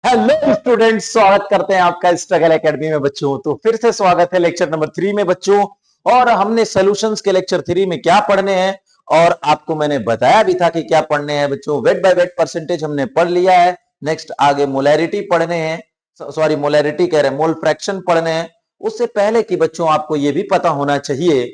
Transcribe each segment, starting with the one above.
Hello students, स्वागत करते हैं आपका स्ट्रगल एकेडमी में बच्चों। तो फिर से स्वागत है लेक्चर नंबर 3 में बच्चों। और हमने सॉल्यूशंस के लेक्चर 3 में क्या पढ़ने हैं और आपको मैंने बताया भी था कि क्या पढ़ने हैं बच्चों। वेट बाय वेट परसेंटेज हमने पढ़ लिया है। नेक्स्ट आगे मोलैरिटी पढ़ने हैं, सॉरी मोलैरिटी कह रहे हैं, मोल फ्रैक्शन पढ़ने हैं। उससे पहले कि बच्चों आपको ये भी पता होना चाहिए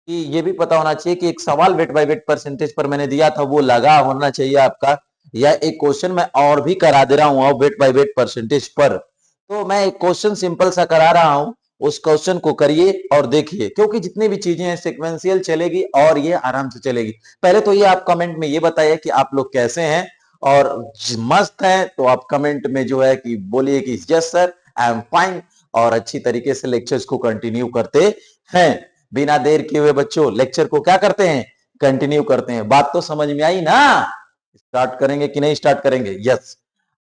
कि एक सवाल वेट बाय वेट परसेंटेज पर मैंने दिया था, वो लगा होना चाहिए आपका, या एक क्वेश्चन मैं और भी करा दे रहा हूं वेट बाय वेट परसेंटेज पर। तो मैं एक क्वेश्चन सिंपल सा करा रहा हूं, उस क्वेश्चन को करिए और देखिए, क्योंकि जितनी भी चीजें हैं सिक्वेंशियल चलेगी और ये आराम से चलेगी। पहले तो ये आप कमेंट में ये बताइए कि आप लोग कैसे हैं, और मस्त हैं तो आप कमेंट में जो है कि बोलिए कि yes sir I am fine, और अच्छी तरीके से लेक्चर्स को कंटिन्यू करते हैं। बिना देर किए हुए बच्चों लेक्चर को क्या करते हैं, कंटिन्यू करते हैं। बात तो समझ में आई ना? स्टार्ट करेंगे कि नहीं स्टार्ट करेंगे? यस।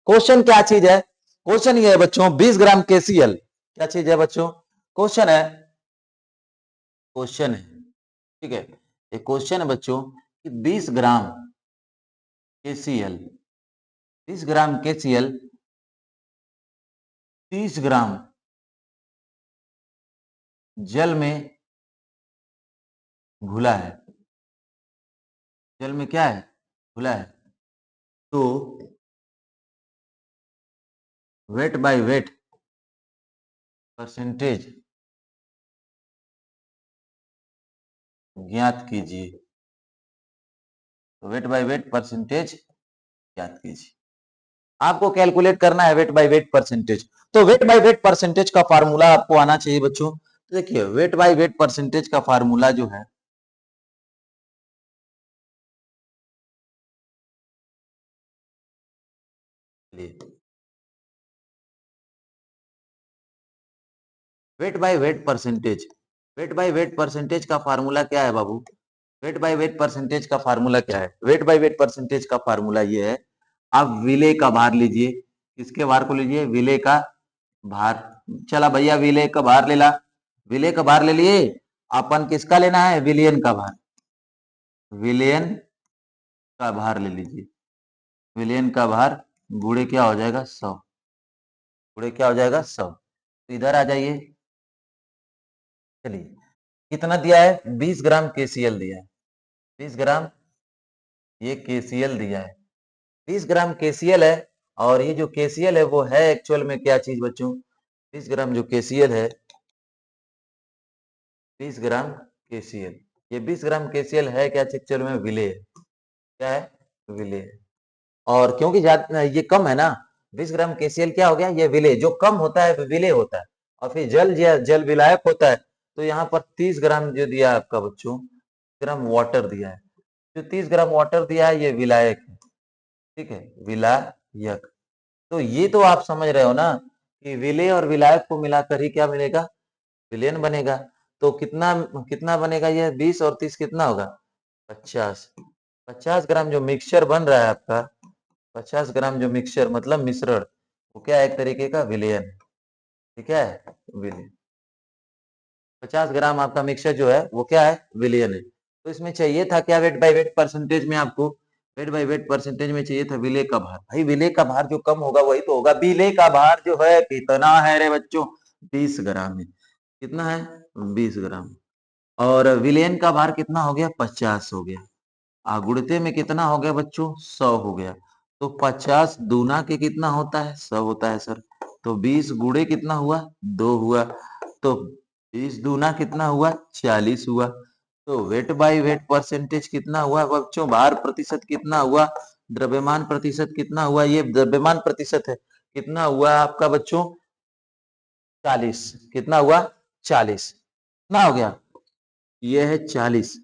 क्वेश्चन क्या चीज है? क्वेश्चन ये है बच्चों, 20 ग्राम केसीएल क्या चीज है बच्चों? क्वेश्चन है, ठीक है। एक क्वेश्चन है बच्चों कि 20 ग्राम केसीएल 20 ग्राम केसीएल 30 ग्राम जल में घुला है। जल में क्या है? घुला है। तो वेट बाय वेट परसेंटेज ज्ञात कीजिए। तो वेट बाय वेट परसेंटेज ज्ञात कीजिए। आपको कैलकुलेट करना है वेट बाय वेट परसेंटेज। तो वेट बाय वेट परसेंटेज का फार्मूला आपको आना चाहिए बच्चों। तो देखिए, वेट बाय वेट परसेंटेज का फार्मूला जो है, वेट बाय वेट परसेंटेज का फार्मूला क्या है बाबू? वेट बाय वेट परसेंटेज का फार्मूला क्या है? वेट बाय वेट परसेंटेज का फार्मूला ये है, आप विलेय का भार लीजिए। किसके भार को लीजिए? विलेय का भार। चला भैया, विलेय का भार ले ला। विलेय का भार ले लिए। अपन किसका लेना है? विलियन का भार। विलियन का भार ले लीजिए। विलियन का भार गुणे क्या हो जाएगा? 100। गुणे क्या हो जाएगा? 100। तो इधर आ जाइए। चलिए, कितना दिया है? 20 ग्राम केसीएल दिया है। 20 ग्राम ये केसीएल दिया है। 20 ग्राम केसीएल है। और ये जो केसीएल है वो है एक्चुअल में क्या चीज बच्चों? 20 ग्राम जो केसीएल है, 20 ग्राम केसीएल, ये 20 ग्राम केसीएल है क्या एक्चुअल में? विलेय। क्या है? विलेय। और क्योंकि ये कम है ना, 20 ग्राम केसीएल क्या हो गया? ये विलेय। जो कम होता है विलेय होता है, और फिर जल जल विलायक होता है। तो यहाँ पर 30 ग्राम जो दिया है आपका बच्चों, ग्राम वाटर दिया है। जो 30 ग्राम वाटर दिया है ये विलायक है, ठीक है, विलायक। तो ये तो आप समझ रहे हो ना कि विलेय और विलायक को मिलाकर ही क्या मिलेगा? विलेयन बनेगा। तो कितना कितना बनेगा? ये 20 और 30 कितना होगा? 50। 50 ग्राम जो मिक्सचर बन रहा है आपका, 50 ग्राम जो मिक्सचर मतलब मिश्रण, वो क्या है? एक तरीके का विलेयन है। ठीक है, विलेयन। 50 ग्राम आपका मिक्सचर जो है वो क्या है? विलेयन है। तो इसमें चाहिए था क्या? वेट बाय वेट परसेंटेज में आपको, वेट बाय वेट परसेंटेज में चाहिए था विलेय का भार। भाई विलेय का भार जो कम होगा वही तो होगा। विलेय का भार जो है कितना है रे बच्चों? 20 ग्राम है। कितना है? 20 ग्राम। और विलेयन का भार कितना हो गया? 50 हो गया। गुणित में कितना हो गया बच्चों? 100 हो गया। तो 50 दूना के कितना होता है? 100 होता है सर। तो 20 गुणे कितना हुआ? 2 हुआ। तो 20 दूना कितना हुआ? 40 हुआ। तो वेट बाय वेट परसेंटेज कितना हुआ बच्चों? भार प्रतिशत कितना हुआ? द्रव्यमान प्रतिशत कितना हुआ? ये द्रव्यमान प्रतिशत है। कितना हुआ आपका बच्चों? 40। कितना हुआ? 40। कितना हो गया? ये है 40,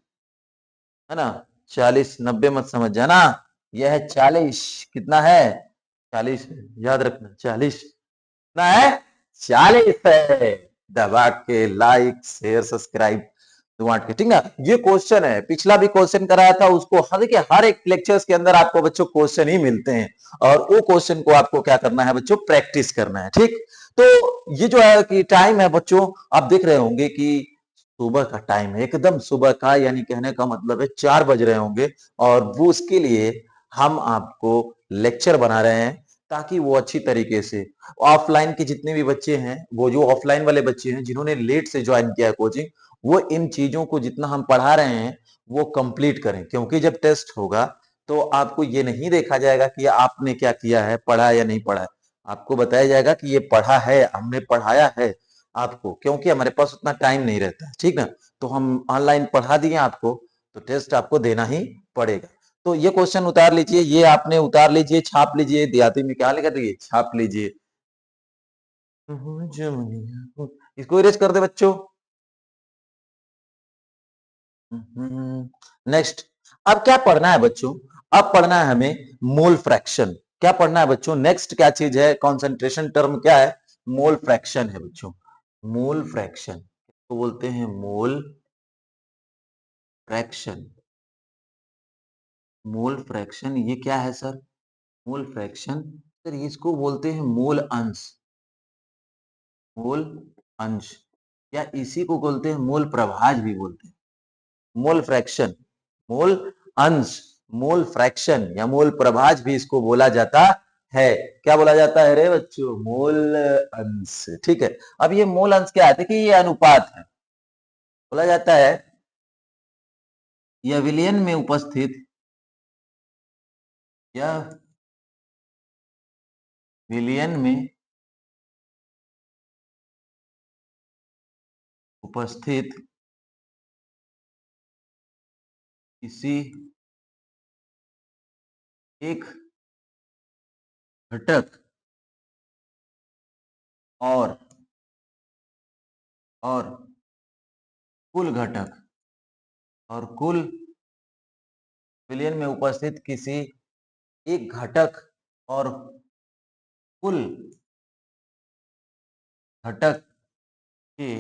है ना? 40, 90 मत समझ जाना। यह है 40। कितना है? 40। याद रखना, 40 कितना है? 40 है। दबा के लाइक शेयर सब्सक्राइब दुआट के, ठीक है। ये क्वेश्चन है, पिछला भी क्वेश्चन कराया था उसको। देखिए, हर एक लेक्चर्स के अंदर आपको बच्चों क्वेश्चन ही मिलते हैं, और वो क्वेश्चन को आपको क्या करना है बच्चों? प्रैक्टिस करना है, ठीक। तो ये जो है कि टाइम है बच्चों, आप देख रहे होंगे कि सुबह का टाइम है, एकदम सुबह का, यानी कहने का मतलब है 4 बज रहे होंगे। और वो उसके लिए हम आपको लेक्चर बना रहे हैं, ताकि वो अच्छी तरीके से ऑफलाइन के जितने भी बच्चे हैं, वो जो ऑफलाइन वाले बच्चे हैं जिन्होंने लेट से ज्वाइन किया है कोचिंग, वो इन चीजों को जितना हम पढ़ा रहे हैं वो कंप्लीट करें, क्योंकि जब टेस्ट होगा तो आपको ये नहीं देखा जाएगा कि आपने क्या किया है, पढ़ा या नहीं पढ़ा है। आपको बताया जाएगा कि ये पढ़ा है, हमने पढ़ाया है आपको, क्योंकि हमारे पास उतना टाइम नहीं रहता है, ठीक ना। तो हम ऑनलाइन पढ़ा दिए आपको, तो टेस्ट आपको देना ही पड़ेगा। तो ये क्वेश्चन उतार लीजिए, ये आपने उतार लीजिए, छाप लीजिए, देहाती में क्या लिखा था, छाप लीजिए। इसको इरेज कर दे बच्चों। नेक्स्ट, अब क्या पढ़ना है बच्चों, अब पढ़ना है हमें मोल फ्रैक्शन। क्या पढ़ना है बच्चों, नेक्स्ट क्या चीज है, कॉन्सेंट्रेशन टर्म क्या है, मोल फ्रैक्शन है बच्चों। मोल फ्रैक्शन तो बोलते हैं मोल फ्रैक्शन। मोल फ्रैक्शन ये क्या है सर, मोल फ्रैक्शन सर इसको बोलते हैं मोल अंश। मोल अंश या इसी को बोलते हैं मोल प्रभाज भी बोलते हैं। मोल फ्रैक्शन, मोल अंश, मोल फ्रैक्शन या मोल प्रभाज भी इसको बोला जाता है। क्या बोला जाता है रे बच्चों, मोल अंश, ठीक है। अब ये मोल अंश क्या है, देखिए ये अनुपात है, बोला जाता है यह विलयन में उपस्थित, यह विलयन में उपस्थित किसी एक घटक और और कुल घटक और कुल विलयन में उपस्थित किसी एक घटक और कुल घटक के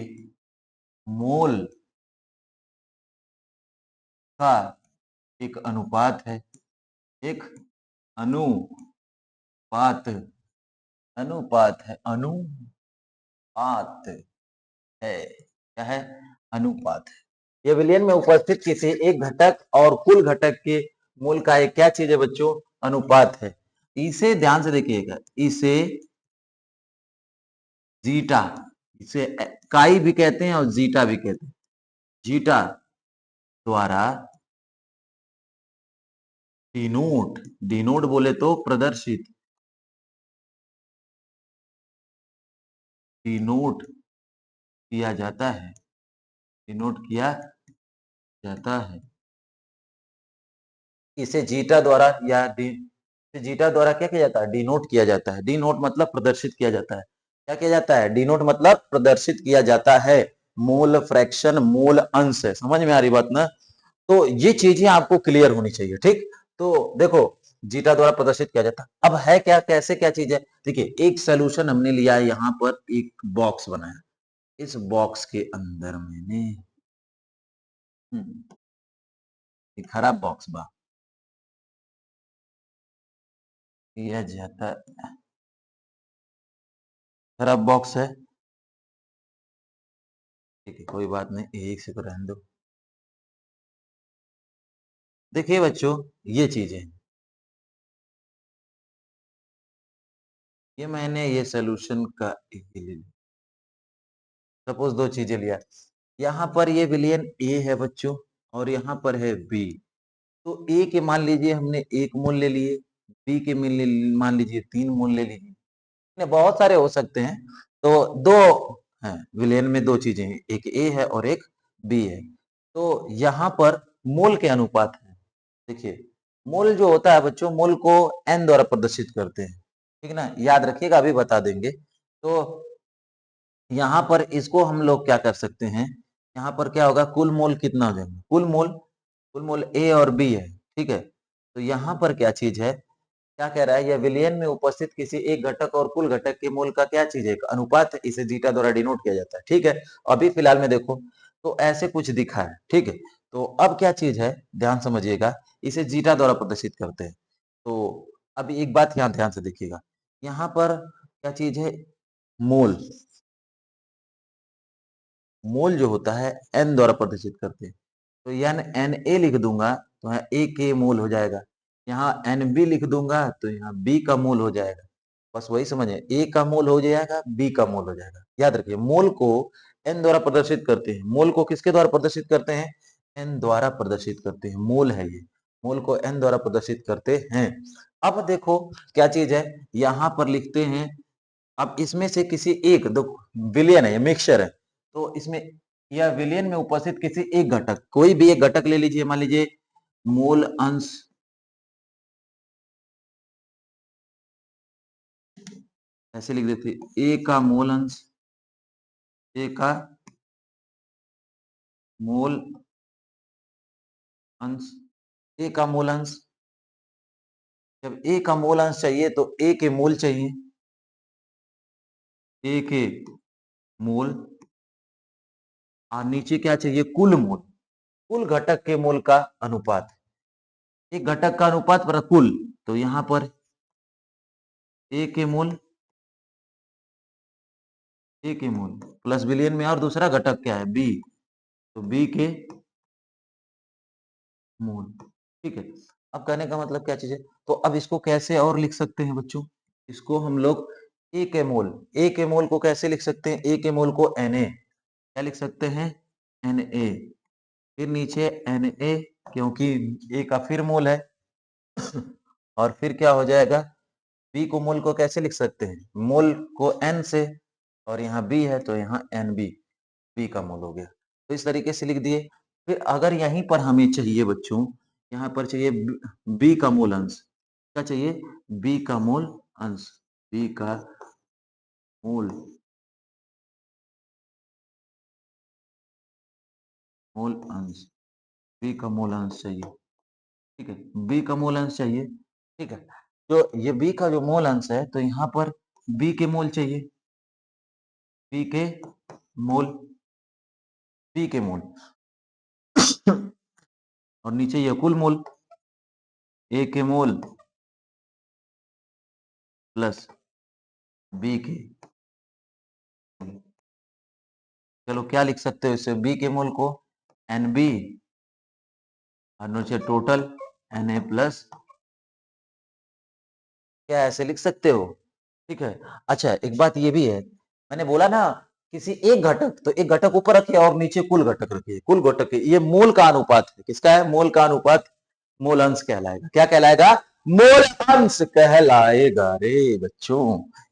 मोल का एक अनुपात है, एक अनुपात, अनुपात है, अनुपात है, क्या है, अनुपात है। ये विलयन में उपस्थित किसी एक घटक और कुल घटक के मोल का एक क्या चीज है बच्चों, अनुपात है। इसे ध्यान से देखिएगा, इसे जीटा, इसे काई भी कहते हैं और जीटा भी कहते हैं। जीटा द्वारा डिनोट, डिनोट बोले तो प्रदर्शित, डिनोट किया जाता है, डिनोट किया जाता है। इसे जीटा द्वारा या जीटा द्वारा क्या किया जाता है, डिनोट किया जाता है। डिनोट मतलब प्रदर्शित किया जाता है। क्या किया जाता है, डिनोट मतलब प्रदर्शित किया जाता है। मोल फ्रैक्शन मोल अंश है, समझ में आ रही बात ना। तो ये चीजें आपको क्लियर होनी चाहिए, ठीक। तो देखो, जीटा द्वारा प्रदर्शित किया जाता, अब है क्या, कैसे क्या चीज है, देखिए एक सोल्यूशन हमने लिया है, यहाँ पर एक बॉक्स बनाया, इस बॉक्स के अंदर मैंने एक खराब बॉक्स बा किया जाता, खराब बॉक्स है, ठीक है कोई बात नहीं, एक से तो रहने दो। देखिए बच्चों, ये चीजें, ये मैंने ये सोल्यूशन का एक ले लिया, सपोज दो चीजें लिया, यहाँ पर ये विलियन ए है बच्चों और यहाँ पर है बी। तो ए के मान लीजिए हमने एक मोल ले लिए, बी के मान लीजिए 3 मोल ले लीजिए, ने बहुत सारे हो सकते हैं। तो दो हैं विलेन में, दो चीजें हैं, एक ए है और एक बी है। तो यहाँ पर मोल के अनुपात है, देखिए मोल जो होता है बच्चों, मोल को एन द्वारा प्रदर्शित करते हैं, ठीक ना, याद रखिएगा अभी बता देंगे। तो यहाँ पर इसको हम लोग क्या कर सकते हैं, यहाँ पर क्या होगा, कुल मोल कितना हो जाएगा, कुल मोल ए और बी है, ठीक है। तो यहाँ पर क्या चीज है, क्या कह रहा है, यह विलयन में उपस्थित किसी एक घटक और कुल घटक के मोल का क्या चीज है, एक अनुपात है, इसे जीटा द्वारा डिनोट किया जाता है, ठीक है। अभी फिलहाल में देखो, तो ऐसे कुछ दिखा है, ठीक है। तो अब क्या चीज है, ध्यान समझिएगा, इसे जीटा द्वारा प्रदर्शित करते हैं। तो अभी एक बात यहाँ ध्यान से देखिएगा, यहाँ पर क्या चीज है, मोल, मोल जो होता है एन द्वारा प्रदर्शित करते हैं। तो एन एन ए लिख दूंगा तो यहाँ ए के मोल हो जाएगा, यहाँ एन बी लिख दूंगा तो यहाँ बी का मोल हो जाएगा। बस वही समझे, ए का मोल हो जाएगा, बी का मोल हो जाएगा। याद रखिए, मोल को एन द्वारा प्रदर्शित करते हैं। मोल को किसके द्वारा प्रदर्शित करते हैं? एन द्वारा प्रदर्शित करते हैं। मोल है ये, मोल को एन द्वारा प्रदर्शित करते हैं। अब देखो क्या चीज है, यहां पर लिखते हैं। अब इसमें से किसी एक, दो विलयन है, मिक्सचर है, तो इसमें यह विलयन में उपस्थित किसी एक घटक, कोई भी एक घटक ले लीजिए, मान लीजिए मूल अंश, ऐसे लिख देते, ए का मूल अंश, ए का मूल अंश, ए का मूल अंश। जब ए का मूल अंश चाहिए तो ए के मूल चाहिए, ए के मूल, और नीचे क्या चाहिए? कुल मूल, कुल घटक के मूल का अनुपात। एक घटक का अनुपात पर कुल, तो यहां पर ए के मूल, ए के मूल प्लस विलियन में और दूसरा घटक क्या है? बी, तो बी के मूल। ठीक है, अब कहने का मतलब क्या चीज है, तो अब इसको कैसे और लिख सकते हैं बच्चों? इसको हम लोग ए के मोल, ए के मोल को कैसे लिख सकते हैं? ए के मोल को Na, क्या लिख सकते हैं? Na, फिर नीचे Na, क्योंकि ए का फिर मोल है और फिर क्या हो जाएगा? बी को मोल को कैसे लिख सकते हैं? मोल को n से, और यहाँ बी है तो यहाँ Nb, बी का मोल हो गया। तो इस तरीके से लिख दिए। फिर अगर यहीं पर हमें चाहिए बच्चों, यहाँ पर चाहिए बी का मूल अंश, क्या चाहिए? बी का मूल अंश, बी का मूल, मूल अंश, बी का मूल अंश चाहिए। ठीक है, बी का मूल अंश चाहिए। ठीक है, तो ये बी का जो मूल अंश है, तो यहाँ पर बी के मूल चाहिए, बी के मूल, बी के मूल और नीचे ये कुल मूल, ए के मूल प्लस बी के। चलो क्या लिख सकते हो इससे? बी के मूल को एन बी और नीचे टोटल एन ए प्लस, क्या ऐसे लिख सकते हो? ठीक है। अच्छा, एक बात ये भी है, मैंने बोला ना किसी एक घटक, तो एक घटक ऊपर रखिए और नीचे कुल घटक रखिए, कुल घटक, ये मोल का अनुपात है। किसका है? मोल का अनुपात, मोल अंश कहलाएगा। क्या कहलाएगा? मोल अंश कहलाएगा रे बच्चों।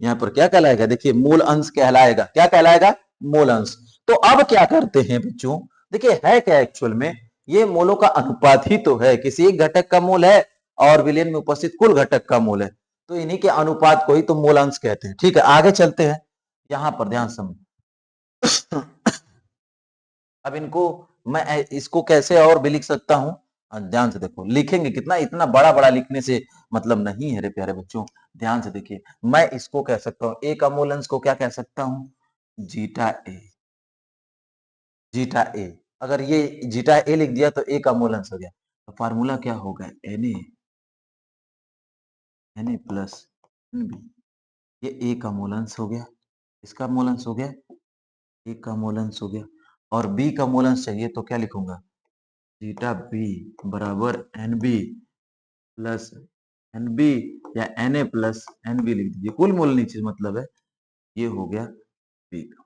यहाँ पर क्या कहलाएगा? देखिए, मोल अंश कहलाएगा। क्या कहलाएगा? मोल अंश। तो अब क्या करते हैं बच्चों? देखिए है क्या एक्चुअल में, ये मोलों का अनुपात ही तो है, किसी एक घटक का मोल है और विलयन में उपस्थित कुल घटक का मोल है, तो इन्हीं के अनुपात को ही तो मोल अंश कहते हैं। ठीक है, आगे चलते हैं। यहां पर ध्यान समझ, अब इनको मैं इसको कैसे और भी लिख सकता हूं? ध्यान से देखो, लिखेंगे कितना, इतना बड़ा बड़ा लिखने से मतलब नहीं है रे प्यारे बच्चों। ध्यान से देखिए, मैं इसको कह सकता हूं, ए का मूल अंश को क्या कह सकता हूं? जीटा ए, जीटा ए। अगर ये जीटा ए लिख दिया तो ए का मूल अंश हो गया, तो फार्मूला क्या होगा? N A, N A plus N B, ये ए का मूल अंश हो गया, इसका मूल अंश हो गया, ए का मूल अंश हो गया। और बी का मूल अंश चाहिए तो क्या लिखूंगा? थीटा बी बराबर N B plus N B, या N A plus N B लिख दीजिए, कुल मूल नीचे मतलब है, ये हो गया बी का।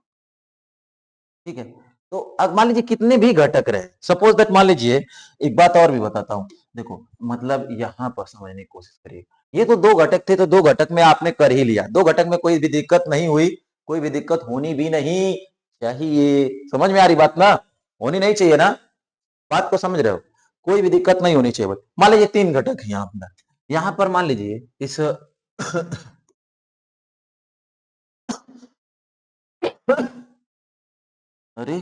ठीक है, तो अब मान लीजिए कितने भी घटक रहे, सपोज दैट, मान लीजिए, एक बात और भी बताता हूं, देखो मतलब यहां पर समझने की कोशिश करिए। ये तो दो घटक थे, तो दो घटक में आपने कर ही लिया, दो घटक में कोई भी दिक्कत नहीं हुई, कोई भी दिक्कत होनी भी नहीं चाहिए। समझ में आ रही बात ना? होनी नहीं चाहिए ना? बात को समझ रहे हो? कोई भी दिक्कत नहीं होनी चाहिए। मान लीजिए तीन घटक है यहाँ पर, यहाँ पर मान लीजिए इस अरे,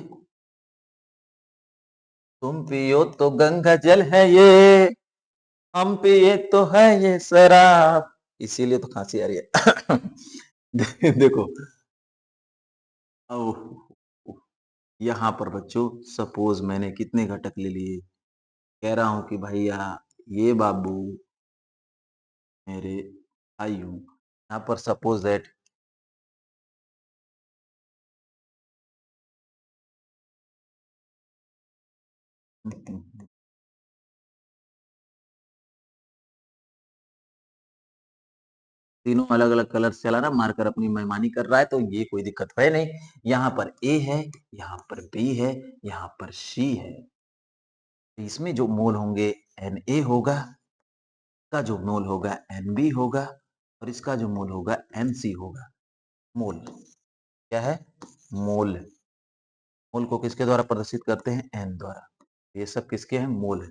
तुम पियो तो गंगा जल है ये, हम पिए तो है ये शराब, इसीलिए तो खांसी आ रही है देखो, यहाँ पर बच्चों सपोज मैंने कितने घटक ले लिए, कह रहा हूं कि भैया ये बाबू मेरे भाई हूं, यहाँ पर सपोज दैट तीनों अलग-अलग कलर से चला रहा, मार्कर अपनी मनमानी कर रहा है, तो ये कोई दिक्कत है नहीं। यहाँ पर ए है, यहाँ पर बी है, यहाँ पर सी है। इसमें जो मोल होंगे Na होगा, का जो मोल होगा Nb होगा और इसका जो मोल होगा Nc होगा। मोल क्या है? मोल। मोल को किसके द्वारा प्रदर्शित करते हैं? N द्वारा। ये सब किसके हैं? मोल है।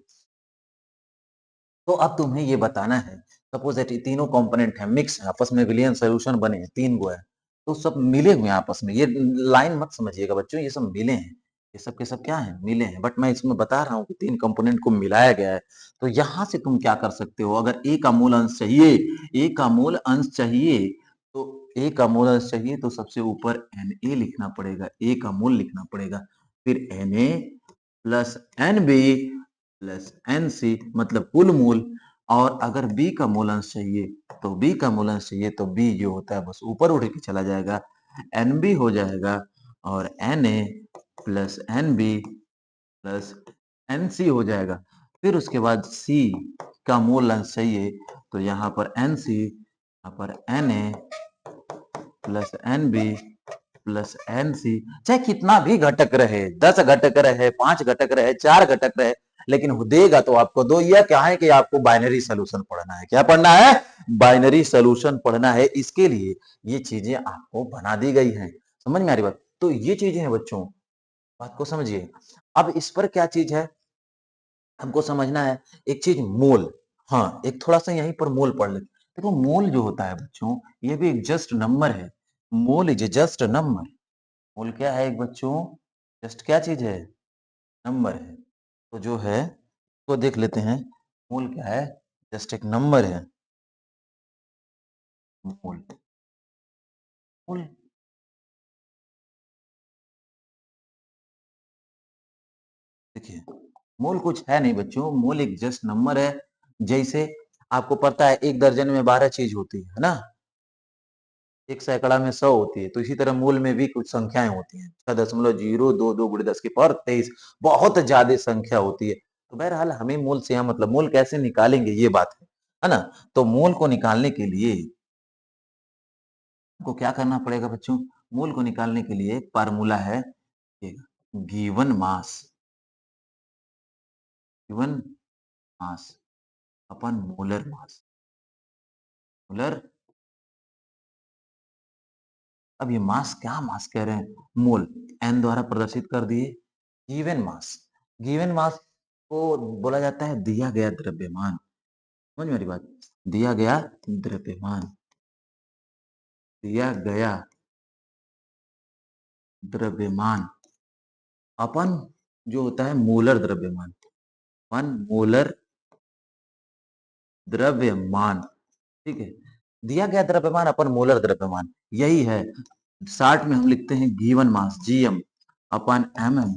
तो अब तुम्हें ये बताना है, सपोज दैट ये तीनों कंपोनेंट है, मिक्स है, आपस में विलयन सॉल्यूशन बने हैं, 3 गो है, तो सब मिले हुए हैं आपस में। ये लाइन मत समझिएगा बच्चों, ये सब मिले हैं। ये सब के सब क्या हैं? मिले हैं। बट मैं इसमें बता रहा हूँ कि 3 कंपोनेंट को मिलाया गया है। तो यहाँ से तुम क्या कर सकते हो, अगर A का मूल अंश चाहिए, A का मूल अंश चाहिए, तो A का मूल अंश चाहिए तो सबसे ऊपर Na लिखना पड़ेगा, A का मूल लिखना पड़ेगा। फिर Na plus Nb plus Nc मतलब कुल मूल। और अगर B का मूल अंश चाहिए तो B का मूल अंश चाहिए तो B जो होता है बस ऊपर उठ के चला जाएगा, Nb हो जाएगा और Na plus Nb plus Nc हो जाएगा। फिर उसके बाद C का मूल अंश चाहिए तो यहाँ पर Nc, यहाँ पर Na plus Nb plus Nc, चाहे कितना भी घटक रहे, 10 घटक रहे, 5 घटक रहे, 4 घटक रहे, लेकिन देगा तो आपको दो। यह क्या है कि आपको बाइनरी सोल्यूशन पढ़ना है। क्या पढ़ना है? बाइनरी सोल्यूशन पढ़ना है। इसके लिए ये चीजें आपको बना दी गई हैं। समझ में आ रही बात? तो ये चीजें हैं बच्चों, बात को समझिए। अब इस पर क्या चीज है हमको समझना है, एक चीज मोल। हाँ, एक थोड़ा सा यहीं पर मोल पढ़ लेते। देखो मोल जो होता है बच्चों, ये भी एक जस्ट नंबर है। Mole is just number. Mole क्या है एक बच्चों? जस्ट क्या चीज है? नंबर है। तो जो है तो देख लेते हैं, मोल क्या है? जस्ट एक नंबर है। मोल, मोल देखिए, मोल कुछ है नहीं बच्चों, मोल एक जस्ट नंबर है। जैसे आपको पता है 1 दर्जन में 12 चीज होती है ना? 1 सैकड़ा में 100 होती है, तो इसी तरह मोल में भी कुछ संख्याएं होती हैं। 6.022 गुणे 10 की पावर 23, बहुत ज्यादा संख्या होती है। तो बहरहाल हमें मोल से यहाँ मतलब मोल कैसे निकालेंगे ये बात है ना? तो मोल को निकालने के लिए को क्या करना पड़ेगा बच्चों? मोल को निकालने के लिए फार्मूला है ये, गिवन मास, गिवन मास अपन मोलर मास। मोलर, अब ये मास क्या मास कह रहे हैं? मोल एन द्वारा प्रदर्शित कर दिए। गिवन मास, गिवन मास को बोला जाता है दिया गया द्रव्यमान। समझ में आ रही बात? दिया गया द्रव्यमान, दिया गया द्रव्यमान अपन जो होता है मोलर द्रव्यमान, अपन मोलर द्रव्यमान। ठीक है, दिया गया द्रव्यमान अपन मोलर द्रव्यमान, यही है। शॉर्ट में हम लिखते हैं गिवन मास, जीएम अपन एमएम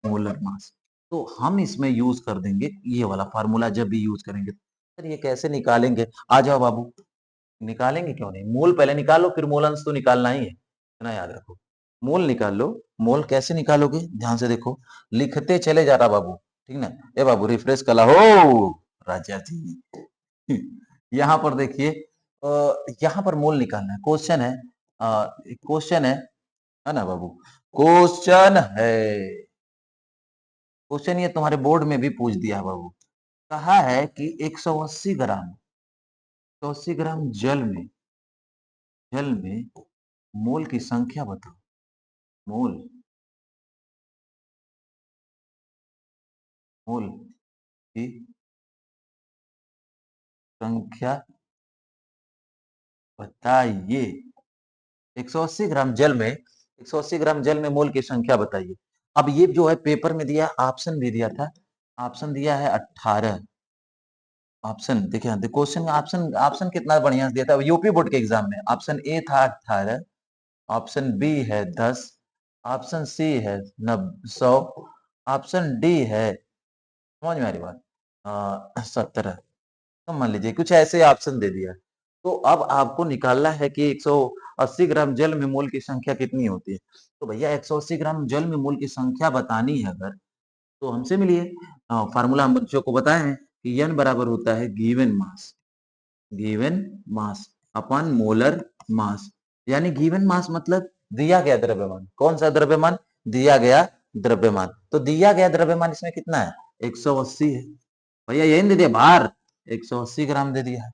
मोलर मास। तो हम इसमें यूज कर देंगे ये वाला फार्मूला जब भी यूज करेंगे। सर ये कैसे निकालेंगे? आ जाओ बाबू, निकालेंगे क्यों नहीं, मोल पहले निकालो फिर मोल अंश तो निकालना ही है, इतना याद रखो। मोल निकाल लो। मोल कैसे निकालोगे? ध्यान से देखो, लिखते चले जा रहा बाबू, ठीक ना? ए बाबू रिफ्रेश कला हो राजा जी। यहाँ पर देखिए, यहाँ पर मोल निकालना है। क्वेश्चन है, क्वेश्चन है ना बाबू? क्वेश्चन है, क्वेश्चन ये तुम्हारे बोर्ड में भी पूछ दिया है बाबू। कहा है कि 180 ग्राम, 180 ग्राम जल में मोल की संख्या बताओ। मोल, मोल की संख्या बताइए। 180 ग्राम जल में, 180 ग्राम जल में मोल की संख्या बताइए। अब ये जो है पेपर में दिया, ऑप्शन भी दिया था। ऑप्शन दिया है 18। ऑप्शन देखिए, क्वेश्चन ऑप्शन, ऑप्शन कितना बढ़िया से दिया था यूपी बोर्ड के एग्जाम में। ऑप्शन ए था 18, ऑप्शन बी है 10, ऑप्शन सी है 100, ऑप्शन डी है, समझ में आ रही बात, 17। तो मान लीजिए कुछ ऐसे ऑप्शन दे दिया। तो अब आपको निकालना है कि 180 ग्राम जल में मोल की संख्या कितनी होती है। तो भैया 180 ग्राम जल में मोल की संख्या बतानी है अगर, तो हमसे मिलिए। फार्मूला हम बच्चों को बताए हैं कि एन बराबर होता है गिवन मास, गिवन मास। अपन मोलर मास, यानी गिवन मास मतलब दिया गया द्रव्यमान। कौन सा द्रव्यमान? दिया गया द्रव्यमान। तो दिया गया द्रव्यमान इसमें कितना है? 180 है। भैया यही दे दिया बाहर, 180 ग्राम दे दिया है,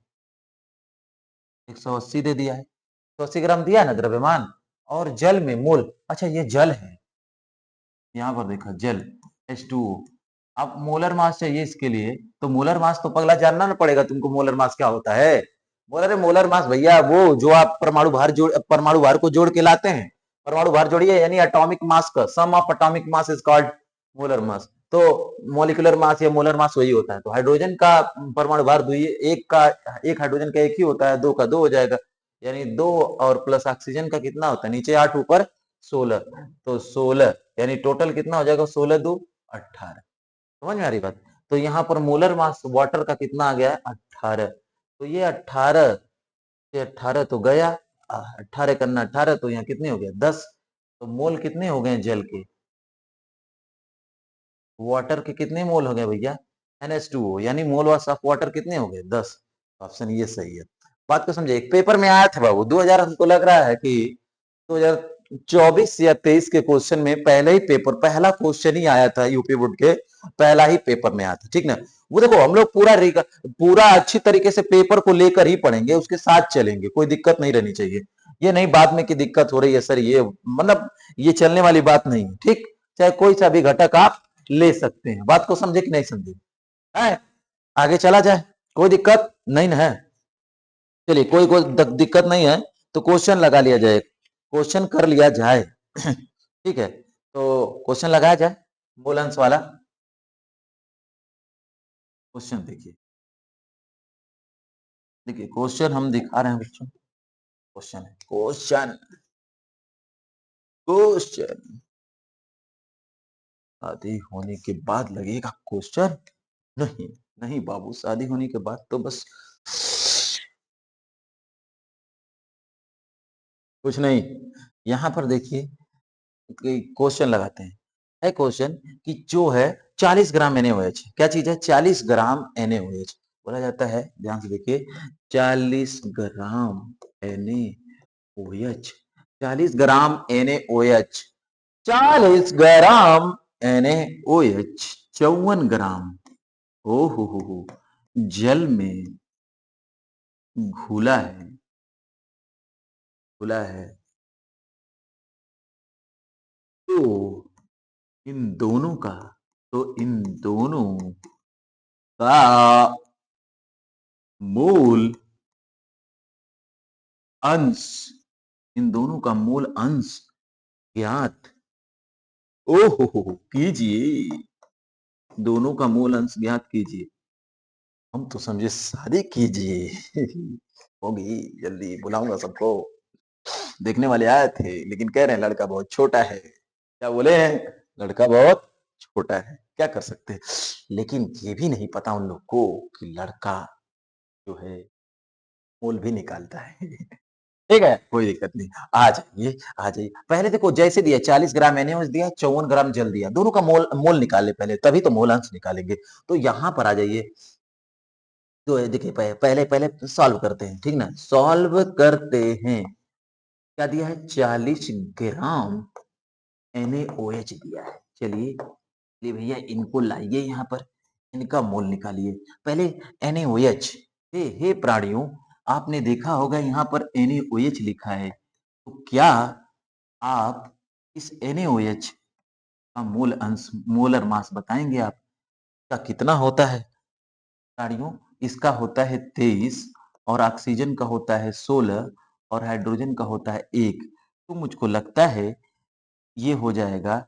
180 दे दिया है, 180 ग्राम दिया ना द्रव्यमान। और जल में मोल, अच्छा ये जल है, यहाँ पर देखा जल H2O। अब मोलर मास चाहिए इसके लिए, तो मोलर मास तो पगला जानना ना पड़ेगा तुमको, मोलर मास क्या होता है। मोलर मास भैया वो जो आप परमाणु भार को जोड़ के लाते हैं, परमाणु भार जोड़िए यानी एटॉमिक मास का sum of atomic mass is called molar mass. तो मॉलिक्यूलर मास या मोलर मास वही होता है। तो हाइड्रोजन का परमाणु भार दुई एक हाइड्रोजन का एक ही होता है, दो का दो हो जाएगा, यानी दो और प्लस ऑक्सीजन का कितना होता है, नीचे 8 ऊपर 16, तो 16 यानी टोटल कितना हो जाएगा, 16 दो 18। समझ में आ रही बात? तो यहाँ पर मोलर मास वाटर का कितना आ गया है, 18। तो ये 18 से 18 तो गया, 18 करना 18 तो यहाँ कितने हो गया 10। तो मोल कितने हो गए जल के, वाटर के कितने मोल हो गए भैया, NH2O, यानी मोल मास ऑफ वाटर कितने हो गए 10। ऑप्शन ये सही है। बात को समझे, एक पेपर में आया था बाबू 2000, हमको लग रहा है कि 2024 या 23 के क्वेश्चन में पहले ही पेपर, पहला क्वेश्चन ही आया था यूपी बोर्ड के, पहला ही पेपर में आया था, ठीक ना। वो देखो हम लोग पूरा अच्छी तरीके से पेपर को लेकर ही पढ़ेंगे, उसके साथ चलेंगे, कोई दिक्कत नहीं रहनी चाहिए। ये नहीं बाद में कि दिक्कत हो रही है सर, ये मतलब ये चलने वाली बात नहीं है, ठीक। चाहे कोई सा भी घटक आप ले सकते हैं। बात को समझे कि नहीं समझे? है आगे चला जाए, कोई दिक्कत नहीं ना है। चलिए कोई दिक्कत नहीं है, तो क्वेश्चन लगा लिया जाए, क्वेश्चन कर लिया जाए ठीक है, तो क्वेश्चन लगाया जाए, मूल अंश वाला क्वेश्चन देखिए। देखिए क्वेश्चन हम दिखा रहे हैं बच्चों, क्वेश्चन है, क्वेश्चन क्वेश्चन शादी होने के बाद लगेगा क्वेश्चन? नहीं नहीं बाबू, शादी होने के बाद तो बस कुछ नहीं। यहां पर देखिए क्वेश्चन लगाते हैं। है क्वेश्चन कि जो है 40 ग्राम NaOH, क्या चीज है, 40 ग्राम NaOH बोला जाता है, ध्यान से देखिए, 40 ग्राम NaOH, 40 ग्राम NaOH, 40 ग्राम NaOH, 54 ग्राम ओ हो जल में घुला है, घुला है। तो इन दोनों का, तो इन दोनों का मूल अंश, इन दोनों का मूल अंश ज्ञात ओ हो कीजिए, दोनों का मूल अंश ज्ञात कीजिए। हम तो समझे शादी कीजिए होगी, जल्दी बुलाऊंगा सबको। देखने वाले आए थे लेकिन कह रहे हैं लड़का बहुत छोटा है, क्या बोले हैं, लड़का बहुत छोटा है, क्या कर सकते हैं। लेकिन ये भी नहीं पता उन लोग को कि लड़का जो है मोल भी निकालता है ठीक है, कोई दिक्कत नहीं। आ जाइए आ जाइए, पहले देखो जैसे दिया 40 ग्राम NaOH दिया, 54 ग्राम जल दिया, दोनों का मोल मोल निकाले पहले, तभी तो मोल अंश निकालेंगे। तो यहां पर आ जाइए, तो देखिए पहले पहले सॉल्व करते हैं, ठीक ना, सॉल्व करते हैं। क्या दिया है, 40 ग्राम NaOH दिया है। चलिए चलिए भैया इनको लाइए यहाँ पर, इनका मोल निकालिए। पहले NaOH, हे प्राणियों, आपने देखा होगा यहाँ पर NaOH लिखा है, तो क्या आप इस NaOH का मूल अंश, मोलर मास बताएंगे आप, का कितना होता है प्राणियों? इसका होता है 23, और ऑक्सीजन का होता है 16, और हाइड्रोजन का होता है 1। तो मुझको लगता है ये हो जाएगा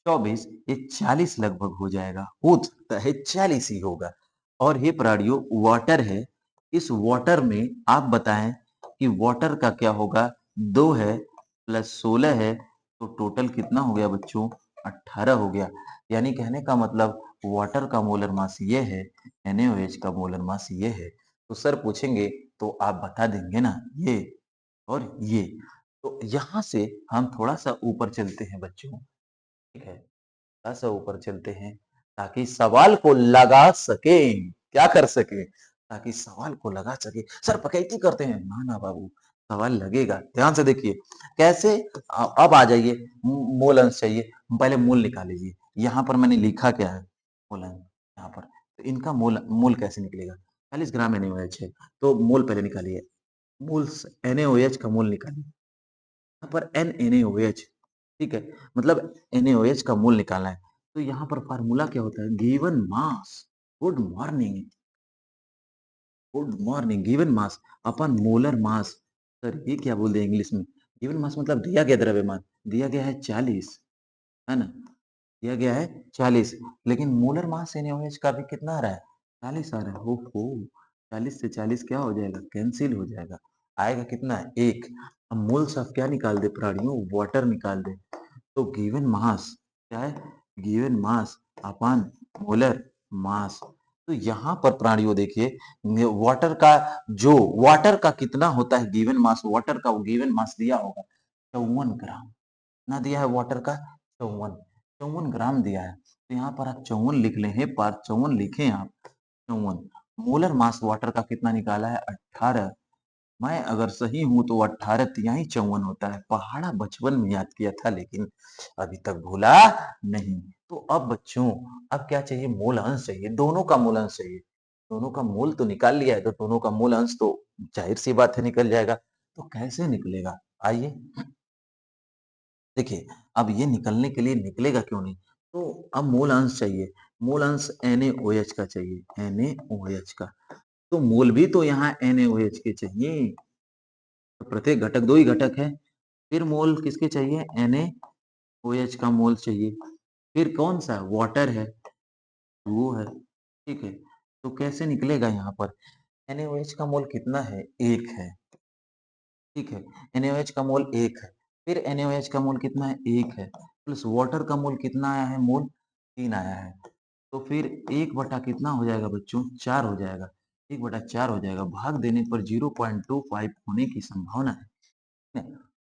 24, ये 40 लगभग हो जाएगा, हो सकता है 40 ही होगा। और ये प्राणियों वाटर है, इस वाटर में आप बताएं कि वाटर का क्या होगा, 2 है प्लस 16 है, तो टोटल कितना हो गया बच्चों, 18 हो गया। यानी कहने का मतलब वाटर का मोलर मास ये है, NaOH का मोलर मास ये है। तो सर पूछेंगे तो आप बता देंगे ना ये और ये। तो यहाँ से हम थोड़ा सा ऊपर चलते हैं बच्चों, ठीक है, थोड़ा सा ऊपर चलते हैं ताकि सवाल को लगा सकें, क्या कर सके, ताकि सवाल को लगा सके। सर पकैती करते हैं, ना ना बाबू, सवाल लगेगा। ध्यान से देखिए कैसे। अब आ जाइए, मोल अंश चाहिए, पहले मूल निकाल लीजिए। यहाँ पर मैंने लिखा क्या है, मोल अंश यहाँ पर, तो इनका मूल मूल कैसे निकलेगा? 40 ग्राम NaOH है, तो मोल पहले निकालिए, मूल NaOH का मूल निकालिए। यहाँ पर NaOH, ठीक है, मतलब NaOH का मूल निकालना है। तो यहाँ पर फार्मूला क्या होता है, given mass, good morning, good morning, given mass अपन मोलर मास। सर ये क्या बोल दिया इंग्लिश में? गिवन मास मतलब दिया गया द्रव्यमान, दिया गया है 40, है ना, दिया गया है 40, लेकिन मोलर मास NaOH का भी कितना आ रहा है, 40 आ रहा है। ओहो, 40 से 40 क्या हो जाएगा, कैंसिल हो जाएगा, आएगा कितना, एक। अब मोल्स ऑफ क्या निकाल दे प्राणियों, वाटर निकाल दे। तो गिवन मास क्या है, given mass upon molar mass. तो यहाँ पर प्राणियों देखिए, वाटर का जो वाटर का कितना होता है गिवन मास, वाटर का गिवन मास दिया होगा 54 ग्राम, ना दिया है वाटर का 54, 54 ग्राम दिया है। तो यहाँ पर आप 54 लिख लें, हे पार 54 लिखें आप, 54। मोलर मास वाटर का कितना निकाला है, 18। मैं अगर सही हूं तो 18 तिहाई 54 होता है। पहाड़ा बचपन में याद किया था, लेकिन अभी तक भूला नहीं। तो अब बच्चों, अब क्या चाहिए, मूल अंश चाहिए, दोनों का मूल अंश चाहिए। दोनों का मूल तो निकाल लिया है, तो दोनों का मूल अंश तो जाहिर सी बात है निकल जाएगा। तो कैसे निकलेगा, आइए देखिए। अब ये निकलने के लिए निकलेगा क्यों नहीं, तो अब मूल अंश चाहिए। मूल अंश NaOH का चाहिए, NaOH का। तो मूल भी तो यहाँ NaOH के चाहिए, तो प्रत्येक घटक दो ही घटक है, फिर मोल किसके चाहिए, NaOH का मोल चाहिए। फिर कौन सा वाटर है, वो है, ठीक है। तो कैसे निकलेगा यहाँ पर, NaOH का मोल कितना है, एक है, ठीक है। NaOH का मोल एक है, फिर NaOH का मोल कितना है, एक है, प्लस वाटर का मोल कितना आया है, मोल 3 आया है। तो फिर एक बटा कितना हो जाएगा बच्चों, 4 हो जाएगा, 1/4 हो जाएगा। भाग देने पर 0.25 होने की संभावना है।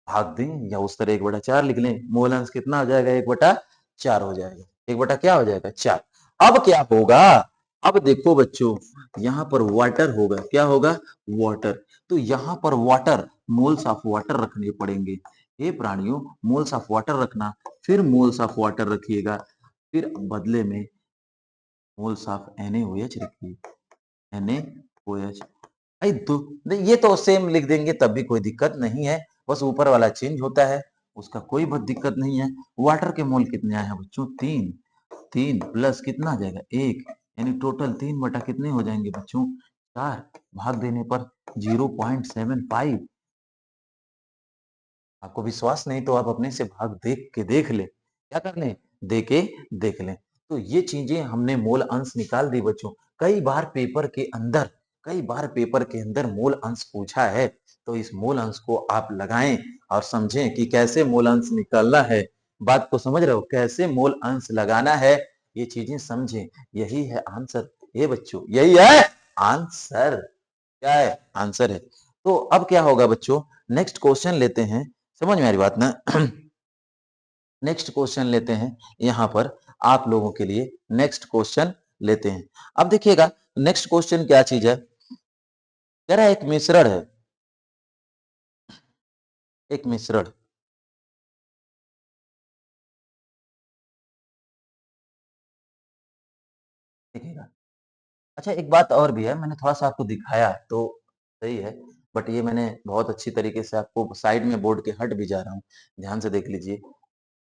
भाग दें या उस तरह 1/4 लिख लें, मोल अंश कितना हो जाएगा, 1/4 हो जाएगा, 1 बटा क्या हो जाएगा, 4। अब क्या होगा, अब देखो बच्चों, यहाँ पर वाटर होगा, क्या होगा, वाटर। तो यहाँ पर वाटर, मोल्स ऑफ वाटर रखने पड़ेंगे। हे प्राणियों, मोल्स ऑफ वाटर रखना, फिर मोल्स ऑफ वाटर रखिएगा, फिर बदले में मोल्स ऑफ NaOH रखिए, NaOH। भाई ये तो सेम लिख देंगे तब भी कोई दिक्कत नहीं है, बस ऊपर वाला चेंज होता है, उसका कोई बहुत दिक्कत नहीं है। वाटर के मोल कितने आए हैं बच्चों, 3, 3 प्लस कितना आ जाएगा, 1, यानी टोटल 3 बटा कितने हो जाएंगे बच्चों, 4। भाग देने पर 0.75। आपको विश्वास नहीं तो आप अपने से भाग देख के देख ले, क्या कर लें, दे के देख लें। तो ये चीजें हमने मोल अंश निकाल दी बच्चों। कई बार पेपर के अंदर, कई बार पेपर के अंदर मोल अंश पूछा है, तो इस मोल अंश को आप लगाएं और समझें कि कैसे मोल अंश निकालना है। बात को समझ रहे हो, कैसे मोल अंश लगाना है, ये चीजें समझें। यही है आंसर, ये बच्चों यही है आंसर। क्या है, आंसर है। तो अब क्या होगा बच्चों, नेक्स्ट क्वेश्चन लेते हैं, समझ में आ रही बात ना? नेक्स्ट क्वेश्चन लेते हैं, यहाँ पर आप लोगों के लिए नेक्स्ट क्वेश्चन लेते हैं। अब देखिएगा नेक्स्ट क्वेश्चन क्या चीज है, कह रहा है एक मिश्रण है, एक मिश्रण, देखिएगा। अच्छा एक बात और भी है, मैंने थोड़ा सा आपको दिखाया तो सही है, बट ये मैंने बहुत अच्छी तरीके से आपको साइड में बोर्ड के हट भी जा रहा हूँ, ध्यान से देख लीजिए।